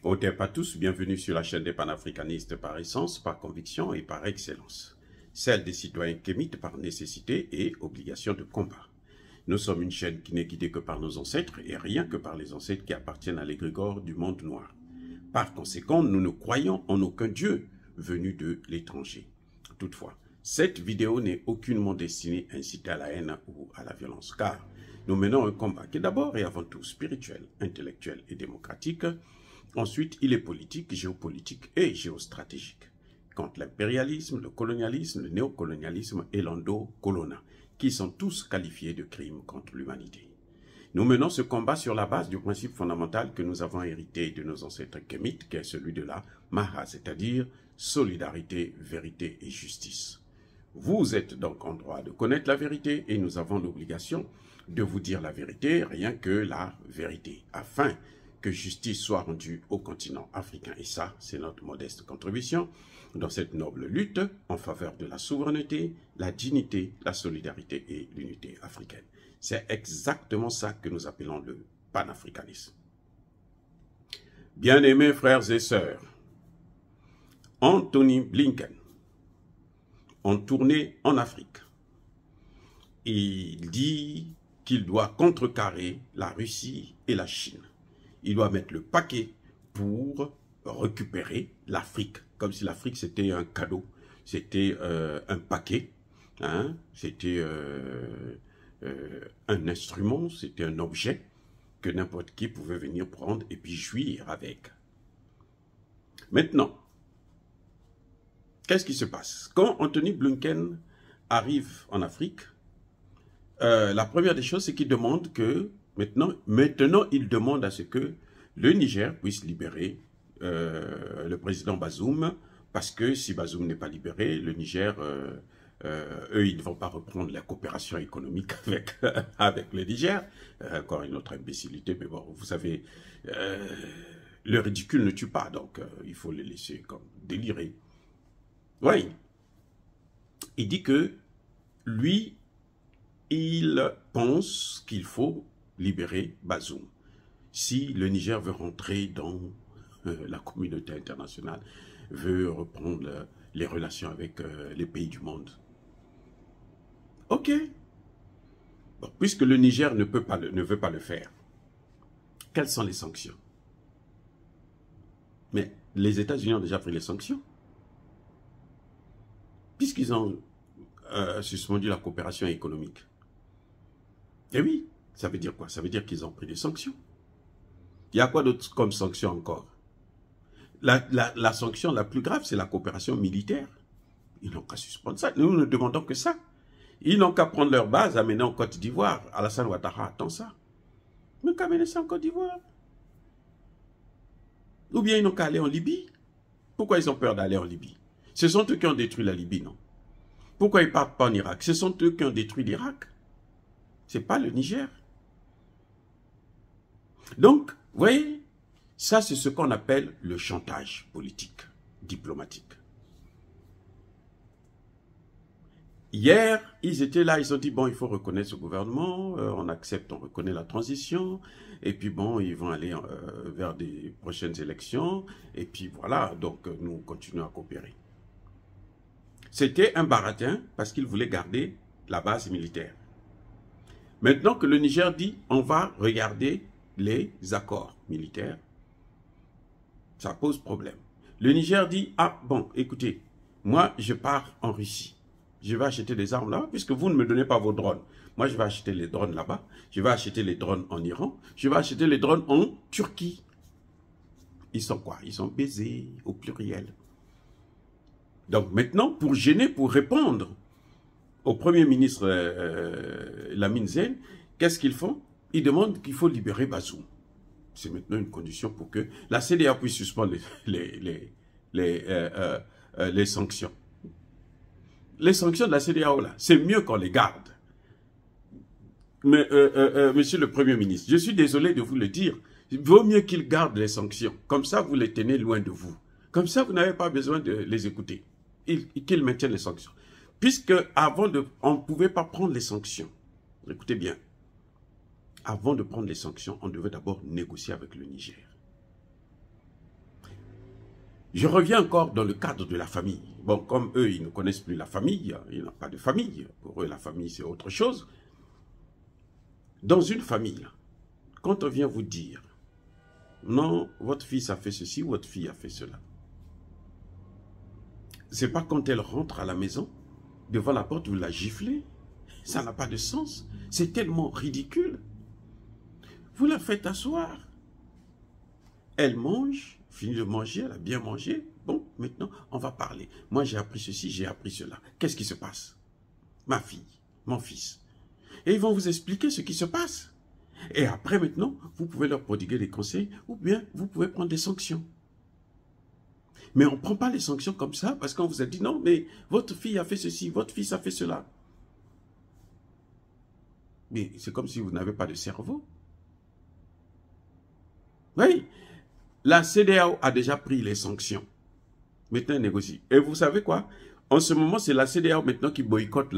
Au pas tous, bienvenue sur la chaîne des panafricanistes par essence, par conviction et par excellence. Celle des citoyens kémites par nécessité et obligation de combat. Nous sommes une chaîne qui n'est guidée que par nos ancêtres et rien que par les ancêtres qui appartiennent à l'égrégore du monde noir. Par conséquent, nous ne croyons en aucun Dieu venu de l'étranger. Toutefois, cette vidéo n'est aucunement destinée à inciter à la haine ou à la violence, car nous menons un combat qui est d'abord et avant tout spirituel, intellectuel et démocratique. Ensuite, il est politique, géopolitique et géostratégique, contre l'impérialisme, le colonialisme, le néocolonialisme et l'endo-colona, qui sont tous qualifiés de crimes contre l'humanité. Nous menons ce combat sur la base du principe fondamental que nous avons hérité de nos ancêtres kémites, qui est celui de la Maha, c'est-à-dire solidarité, vérité et justice. Vous êtes donc en droit de connaître la vérité et nous avons l'obligation de vous dire la vérité, rien que la vérité, afin que justice soit rendue au continent africain. Et ça, c'est notre modeste contribution dans cette noble lutte en faveur de la souveraineté, la dignité, la solidarité et l'unité africaine. C'est exactement ça que nous appelons le panafricanisme. Bien-aimés frères et sœurs, Anthony Blinken, en tournée en Afrique, il dit qu'il doit contrecarrer la Russie et la Chine. Il doit mettre le paquet pour récupérer l'Afrique, comme si l'Afrique c'était un cadeau, c'était un paquet, hein, c'était un instrument, c'était un objet que n'importe qui pouvait venir prendre et puis jouir avec. Maintenant, qu'est-ce qui se passe? Quand Anthony Blinken arrive en Afrique, la première des choses, c'est qu'il demande que, maintenant, il demande à ce que le Niger puisse libérer le président Bazoum, parce que si Bazoum n'est pas libéré, le Niger, eux, ils ne vont pas reprendre la coopération économique avec le Niger. Encore une autre imbécilité, mais bon, vous savez, le ridicule ne tue pas, donc il faut les laisser comme délirer. Oui, il dit que lui, il pense qu'il faut libérer Bazoum. Si le Niger veut rentrer dans la communauté internationale, veut reprendre les relations avec les pays du monde. Ok. Bon, puisque le Niger ne veut pas le faire, quelles sont les sanctions? Mais les États-Unis ont déjà pris les sanctions. Puisqu'ils ont suspendu la coopération économique. Et oui, ça veut dire quoi? Ça veut dire qu'ils ont pris des sanctions. Il y a quoi d'autre comme sanction encore? La sanction la plus grave, c'est la coopération militaire. Ils n'ont qu'à suspendre ça. Nous ne demandons que ça. Ils n'ont qu'à prendre leur base, amener en Côte d'Ivoire. Alassane Ouattara attend ça. Mais qu'à amener ça en Côte d'Ivoire? Ou bien ils n'ont qu'à aller en Libye? Pourquoi ils ont peur d'aller en Libye? Ce sont eux qui ont détruit la Libye, non? Pourquoi ils ne partent pas en Irak? Ce sont eux qui ont détruit l'Irak. Ce n'est pas le Niger. Donc, vous voyez, ça c'est ce qu'on appelle le chantage politique, diplomatique. Hier, ils étaient là, ils ont dit, bon, il faut reconnaître ce gouvernement, on accepte, on reconnaît la transition, et puis bon, ils vont aller vers des prochaines élections, et puis voilà, donc nous continuons à coopérer. C'était un baratin parce qu'ils voulaient garder la base militaire. Maintenant que le Niger dit, on va regarder les accords militaires, ça pose problème. Le Niger dit, ah bon, écoutez, moi je pars en Russie. Je vais acheter des armes là-bas, puisque vous ne me donnez pas vos drones. Moi je vais acheter les drones là-bas, je vais acheter les drones en Iran, je vais acheter les drones en Turquie. Ils sont quoi? Ils sont baisés au pluriel. Donc maintenant, pour gêner, pour répondre au Premier ministre Lamine Zen, qu'est-ce qu'ils font? Ils demandent qu'il faut libérer Bazoum. C'est maintenant une condition pour que la CEDEAO puisse suspendre les sanctions. Les sanctions de la CEDEAO, là, c'est mieux qu'on les garde. Mais, monsieur le Premier ministre, je suis désolé de vous le dire, il vaut mieux qu'ils gardent les sanctions. Comme ça, vous les tenez loin de vous. Comme ça, vous n'avez pas besoin de les écouter. Qu'ils maintiennent les sanctions. Puisque avant on ne pouvait pas prendre les sanctions. Écoutez bien. Avant de prendre les sanctions, on devait d'abord négocier avec le Niger. Je reviens encore dans le cadre de la famille. Bon, comme eux, ils ne connaissent plus la famille, ils n'ont pas de famille. Pour eux, la famille, c'est autre chose. Dans une famille, quand on vient vous dire, non, votre fils a fait ceci, votre fille a fait cela. C'est pas quand elle rentre à la maison, devant la porte, vous la giflez. Ça n'a pas de sens. C'est tellement ridicule. Vous la faites asseoir. Elle mange, finit de manger, elle a bien mangé. Bon, maintenant, on va parler. Moi, j'ai appris ceci, j'ai appris cela. Qu'est-ce qui se passe? Ma fille, mon fils. Et ils vont vous expliquer ce qui se passe. Et après, maintenant, vous pouvez leur prodiguer des conseils ou bien vous pouvez prendre des sanctions. Mais on ne prend pas les sanctions comme ça parce qu'on vous a dit non, mais votre fille a fait ceci, votre fils a fait cela. Mais c'est comme si vous n'avez pas de cerveau. Oui, la CEDEAO a déjà pris les sanctions. Maintenant, elle négocie. Et vous savez quoi? En ce moment, c'est la CEDEAO maintenant qui boycotte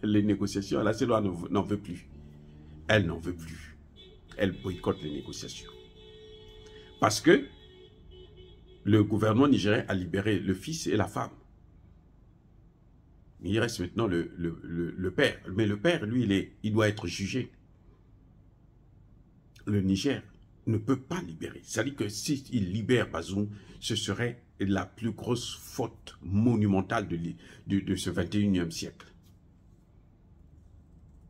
les négociations. La CEDEAO n'en veut plus. Elle n'en veut plus. Elle boycotte les négociations. Parce que le gouvernement nigérien a libéré le fils et la femme. Il reste maintenant le père. Mais le père, lui, il doit être jugé. Le Niger ne peut pas libérer. C'est-à-dire que s'il libère Bazoum, ce serait la plus grosse faute monumentale de ce 21e siècle.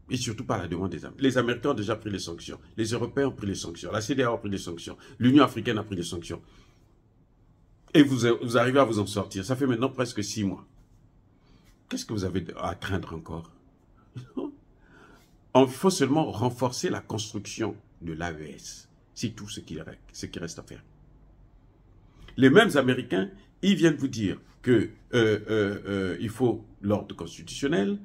Et surtout par la demande des Américains. Les Américains ont déjà pris les sanctions. Les Européens ont pris les sanctions. La CEDEAO a pris les sanctions. L'Union africaine a pris les sanctions. Et vous arrivez à vous en sortir. Ça fait maintenant presque 6 mois. Qu'est-ce que vous avez à craindre encore? Il faut seulement renforcer la construction de l'AES. C'est tout ce qui reste à faire. Les mêmes Américains, ils viennent vous dire que il faut l'ordre constitutionnel.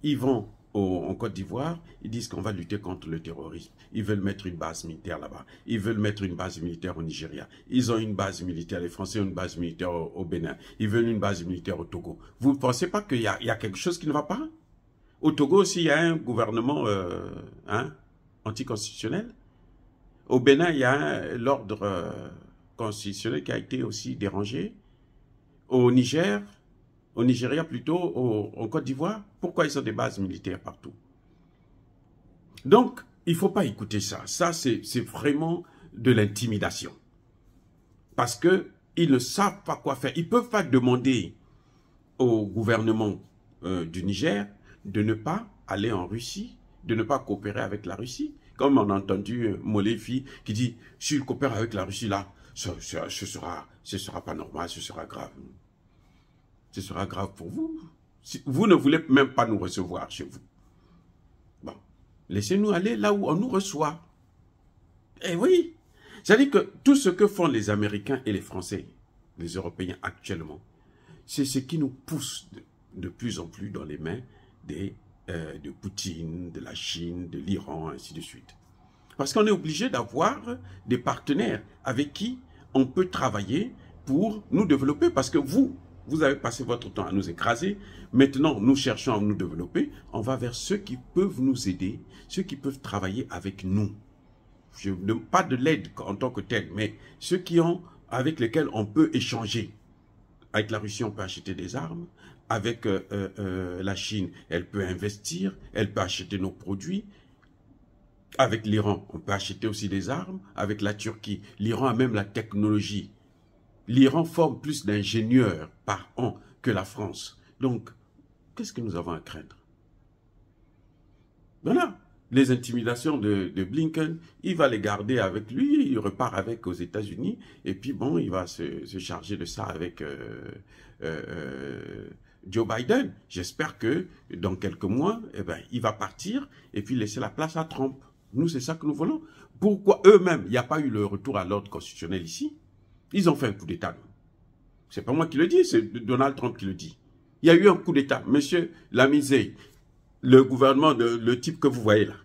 Ils vont en Côte d'Ivoire, ils disent qu'on va lutter contre le terrorisme. Ils veulent mettre une base militaire là-bas. Ils veulent mettre une base militaire au Nigeria. Ils ont une base militaire, les Français ont une base militaire au Bénin. Ils veulent une base militaire au Togo. Vous ne pensez pas qu'il y a quelque chose qui ne va pas? Au Togo aussi, il y a un gouvernement anticonstitutionnel. Au Bénin, il y a l'ordre constitutionnel qui a été aussi dérangé. Au Nigeria plutôt, en Côte d'Ivoire, pourquoi ils ont des bases militaires partout? Donc, il ne faut pas écouter ça. Ça, c'est vraiment de l'intimidation. Parce qu'ils ne savent pas quoi faire. Ils ne peuvent pas demander au gouvernement du Niger de ne pas aller en Russie, de ne pas coopérer avec la Russie. Comme on a entendu Molefi qui dit, s'il coopère avec la Russie, là, ce sera pas normal, ce sera grave. Ce sera grave pour vous. Vous ne voulez même pas nous recevoir chez vous. Bon, laissez-nous aller là où on nous reçoit. Eh oui, c'est-à-dire que tout ce que font les Américains et les Français, les Européens actuellement, c'est ce qui nous pousse de plus en plus dans les mains de Poutine, de la Chine, de l'Iran, ainsi de suite. Parce qu'on est obligé d'avoir des partenaires avec qui on peut travailler pour nous développer. Parce que vous avez passé votre temps à nous écraser. Maintenant, nous cherchons à nous développer. On va vers ceux qui peuvent nous aider, ceux qui peuvent travailler avec nous. Je ne demande pas de l'aide en tant que tel, mais ceux avec lesquels on peut échanger. Avec la Russie, on peut acheter des armes. Avec la Chine, elle peut investir, elle peut acheter nos produits. Avec l'Iran, on peut acheter aussi des armes. Avec la Turquie, l'Iran a même la technologie. L'Iran forme plus d'ingénieurs par an que la France. Donc, qu'est-ce que nous avons à craindre? Voilà. Les intimidations de Blinken, il va les garder avec lui, il repart avec aux États-Unis, et puis bon, il va se charger de ça avec Joe Biden. J'espère que dans quelques mois, il va partir et puis laisser la place à Trump. Nous, c'est ça que nous voulons. Pourquoi eux-mêmes, il n'y a pas eu le retour à l'ordre constitutionnel ici? Ils ont fait un coup d'État. C'est pas moi qui le dis, c'est Donald Trump qui le dit. Il y a eu un coup d'État. Monsieur Lamizé, le gouvernement, le type que vous voyez là,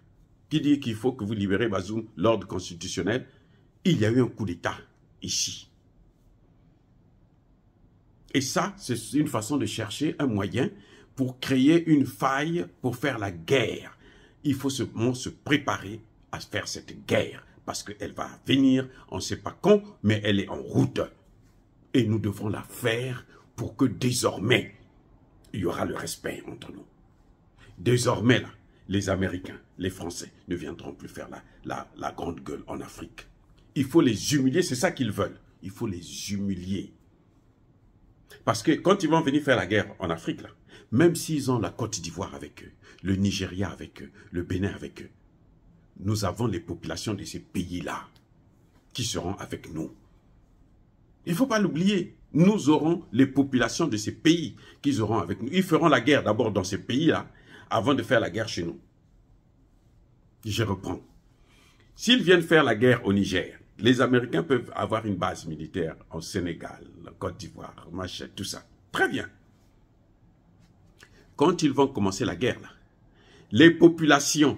qui dit qu'il faut que vous libérez Bazoum, l'ordre constitutionnel, il y a eu un coup d'État ici. Et ça, c'est une façon de chercher un moyen pour créer une faille, pour faire la guerre. Il faut se préparer à faire cette guerre, parce qu'elle va venir, on ne sait pas quand, mais elle est en route. Et nous devons la faire pour que désormais, il y aura le respect entre nous. Désormais, là, les Américains, les Français ne viendront plus faire la grande gueule en Afrique. Il faut les humilier, c'est ça qu'ils veulent. Il faut les humilier. Parce que quand ils vont venir faire la guerre en Afrique, là, même s'ils ont la Côte d'Ivoire avec eux, le Nigeria avec eux, le Bénin avec eux, nous avons les populations de ces pays-là qui seront avec nous. Il ne faut pas l'oublier. Nous aurons les populations de ces pays qui seront avec nous. Ils feront la guerre d'abord dans ces pays-là avant de faire la guerre chez nous. Je reprends. S'ils viennent faire la guerre au Niger, les Américains peuvent avoir une base militaire au Sénégal, en Côte d'Ivoire, machin, tout ça. Très bien. Quand ils vont commencer la guerre, là, les populations,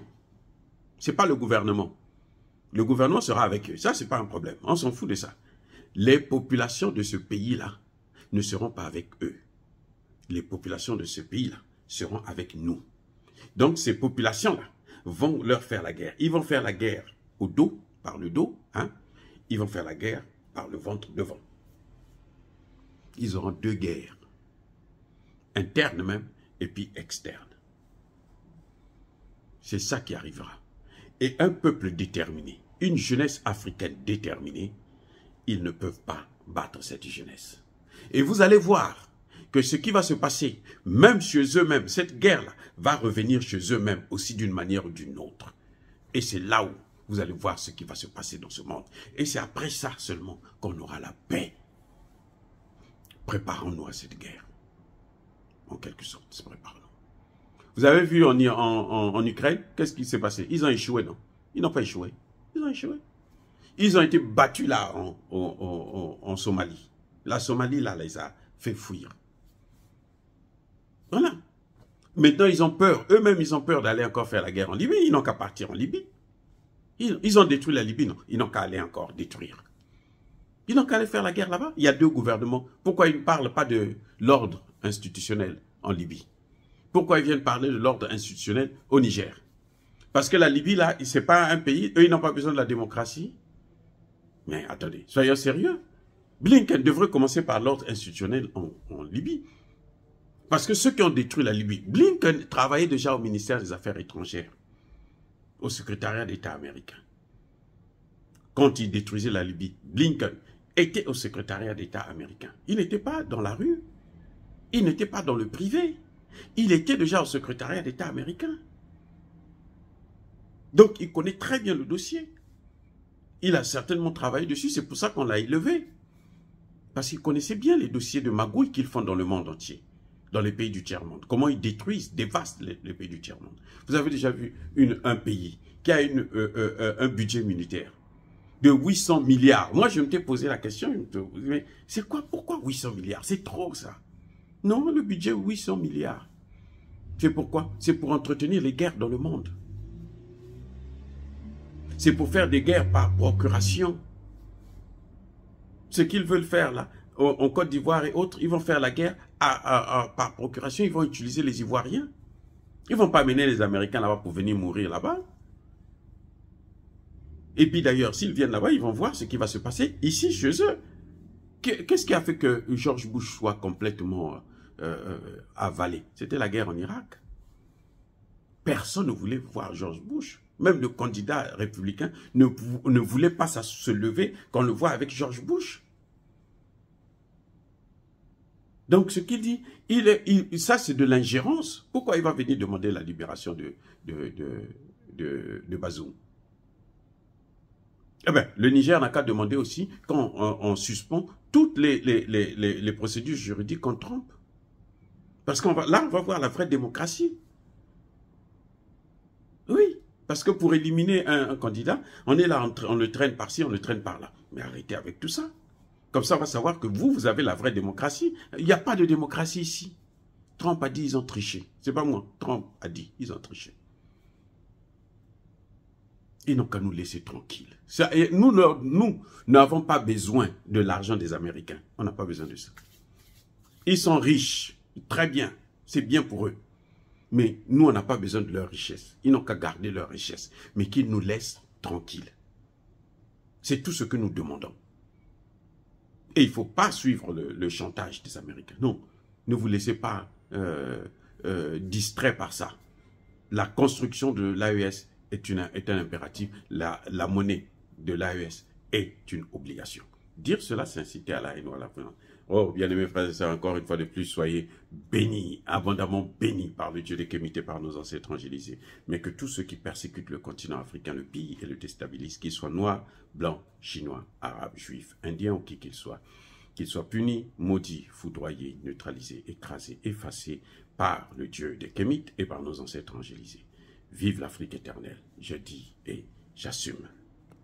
ce n'est pas le gouvernement. Le gouvernement sera avec eux. Ça, ce n'est pas un problème. On s'en fout de ça. Les populations de ce pays-là ne seront pas avec eux. Les populations de ce pays-là seront avec nous. Donc, ces populations-là vont leur faire la guerre. Ils vont faire la guerre au dos, par le dos, hein. Ils vont faire la guerre par le ventre devant. Ils auront deux guerres, interne même, et puis externe. C'est ça qui arrivera. Et un peuple déterminé, une jeunesse africaine déterminée, ils ne peuvent pas battre cette jeunesse. Et vous allez voir que ce qui va se passer, même chez eux-mêmes, cette guerre-là, va revenir chez eux-mêmes aussi d'une manière ou d'une autre. Et c'est là où vous allez voir ce qui va se passer dans ce monde. Et c'est après ça seulement qu'on aura la paix. Préparons-nous à cette guerre. En quelque sorte, préparons-nous. Vous avez vu en Ukraine, qu'est-ce qui s'est passé? Ils ont échoué, non? Ils n'ont pas échoué. Ils ont échoué. Ils ont été battus là en Somalie. La Somalie, là, les a fait fuir. Voilà. Maintenant, ils ont peur. Eux-mêmes, ils ont peur d'aller encore faire la guerre en Libye. Ils n'ont qu'à partir en Libye. Ils ont détruit la Libye, non? Ils n'ont qu'à aller encore détruire. Ils n'ont qu'à aller faire la guerre là-bas. Il y a deux gouvernements. Pourquoi ils ne parlent pas de l'ordre institutionnel en Libye? Pourquoi ils viennent parler de l'ordre institutionnel au Niger? Parce que la Libye, là, ce n'est pas un pays. Eux, ils n'ont pas besoin de la démocratie. Mais attendez, soyons sérieux. Blinken devrait commencer par l'ordre institutionnel en Libye. Parce que ceux qui ont détruit la Libye, Blinken travaillait déjà au ministère des Affaires étrangères, au secrétariat d'État américain. Quand il détruisait la Libye, Blinken était au secrétariat d'État américain. Il n'était pas dans la rue. Il n'était pas dans le privé. Il était déjà au secrétariat d'État américain. Donc, il connaît très bien le dossier. Il a certainement travaillé dessus, c'est pour ça qu'on l'a élevé. Parce qu'il connaissait bien les dossiers de magouille qu'ils font dans le monde entier, dans les pays du tiers-monde. Comment ils détruisent, dévastent les pays du tiers-monde. Vous avez déjà vu un pays qui a un budget militaire de 800 milliards. Moi, je me t'ai posé la question, mais c'est quoi, pourquoi 800 milliards? C'est trop ça. Non, le budget 800 milliards. C'est pourquoi? C'est pour entretenir les guerres dans le monde. C'est pour faire des guerres par procuration. Ce qu'ils veulent faire là, en Côte d'Ivoire et autres, ils vont faire la guerre par procuration, ils vont utiliser les Ivoiriens. Ils ne vont pas mener les Américains là-bas pour venir mourir là-bas. Et puis d'ailleurs, s'ils viennent là-bas, ils vont voir ce qui va se passer ici, chez eux. Qu'est-ce qui a fait que George Bush soit complètement avalé? C'était la guerre en Irak. Personne ne voulait voir George Bush. Même le candidat républicain ne voulait pas se lever quand on le voit avec George Bush. Donc ce qu'il dit, ça c'est de l'ingérence. Pourquoi il va venir demander la libération de Bazoum? Eh bien, le Niger n'a qu'à demander aussi quand on suspend toutes les procédures juridiques contre Trump. Parce qu'on là, on va voir la vraie démocratie. Oui. Parce que pour éliminer un candidat, on est là, on le traîne par-ci, on le traîne par-là. Mais arrêtez avec tout ça. Comme ça, on va savoir que vous avez la vraie démocratie. Il n'y a pas de démocratie ici. Trump a dit, ils ont triché. C'est pas moi. Trump a dit, ils ont triché. Ils n'ont qu'à nous laisser tranquilles. Nous n'avons pas besoin de l'argent des Américains. On n'a pas besoin de ça. Ils sont riches. Très bien. C'est bien pour eux. Mais nous, on n'a pas besoin de leur richesse. Ils n'ont qu'à garder leur richesse. Mais qu'ils nous laissent tranquilles. C'est tout ce que nous demandons. Et il ne faut pas suivre le chantage des Américains. Non, ne vous laissez pas distrait par ça. La construction de l'AES est un impératif. La monnaie de l'AES est une obligation. Dire cela, c'est inciter à la haine ou à la violence. Oh, bien-aimés frères et sœurs, encore une fois de plus, soyez bénis, abondamment bénis par le Dieu des Kémites et par nos ancêtres angélisés. Mais que tous ceux qui persécutent le continent africain le pillent et le déstabilisent, qu'ils soient noirs, blancs, chinois, arabes, juifs, indiens ou qui qu'ils soient punis, maudits, foudroyés, neutralisés, écrasés, effacés par le Dieu des Kémites et par nos ancêtres angélisés. Vive l'Afrique éternelle, je dis et j'assume.